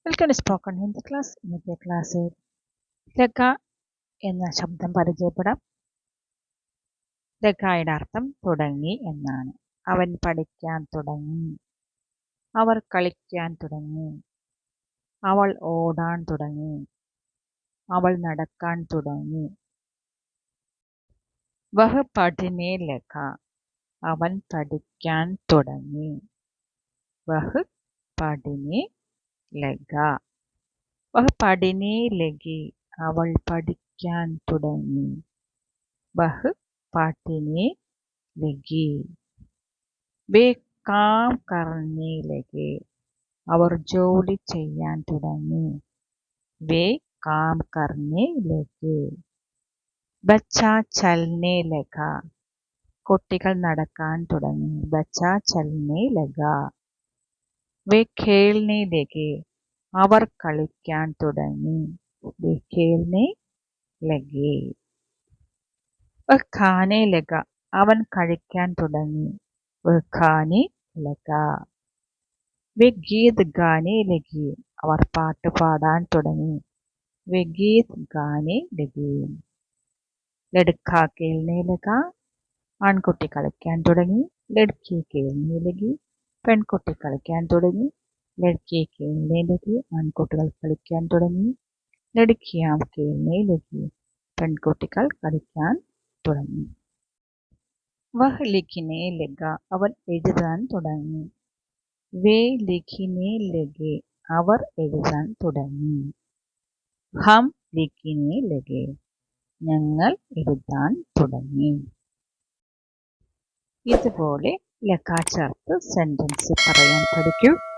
Welcome to spoken Hindi class. ഇന്നത്തെ ക്ലാസ്സിൽ ലഗ എന്ന ശബ്ദം പരിചയപ്പെടാം. ലഗയുടെ അർത്ഥം തുടങ്ങി എന്നാണ്. അവൻ പഠിക്കാൻ തുടങ്ങി, അവർ കളിക്കാൻ തുടങ്ങി, അവൾ ഓടാൻ തുടങ്ങി, അവൾ നടക്കാൻ തുടങ്ങി. വഹ് പഠിനെ ലഗ, അവൻ പഠിക്കാൻ തുടങ്ങി. വഹ് പഠിനെ ലഗ. വഹ് പഠിനെ ലഗി, അവൾ പഠിക്കാൻ തുടങ്ങി. വഹ് പഠിനെ ലഗി. വേ കാം കർനെ ലഗെ, അവർ ജോലി ചെയ്യാൻ തുടങ്ങി. വേ കാം കർനെ ലഗെ. ബച്ച ചൽനെ ലഗ, കുട്ടികൾ നടക്കാൻ തുടങ്ങി. ബച്ച ചൽനെ ലഗ. വേ ഖേൽനെ ലഗെ, അവർ കളിക്കാൻ തുടങ്ങി. വേ ഖേൽനെ ലഗെ. വഹ് ഖാനെ ലഗ, അവൻ കഴിക്കാൻ തുടങ്ങി. വഹ് ഖാനെ ലഗ. വേ ഗീത് ഗാനെ ലഗി, അവർ പാട്ട് പാടാൻ തുടങ്ങി. വേ ഗീത് ഗാനെ ലഗി. ലഡ്ക ഖേൽനെ ലഗ, ആൺകുട്ടി കളിക്കാൻ തുടങ്ങി. ലഡ്കി ഖേൽനെ ലഗി, പെൺകുട്ടി കളിക്കാൻ തുടങ്ങി. ലഡ്കി ഖേൽനെ ലഗി, ആൺകുട്ടികൾ കളിക്കാൻ തുടങ്ങി. ലഡ്കിയാം ഖേൽനെ ലഗി, പെൺകുട്ടികൾ കളിക്കാൻ തുടങ്ങി. വഹ് ലിഖിനെ ലഗ, അവൻ എഴുതാൻ തുടങ്ങി. വേ ലിഖിനെ ലഗെ, അവർ എഴുതാൻ തുടങ്ങി. ഹം ലിഖിനെ ലഗെ, ഞങ്ങൾ എഴുതാൻ തുടങ്ങി. ഇതുപോലെ ലഗ ചേർത്ത് സെന്റൻസ് പറയാൻ പഠിക്കൂ.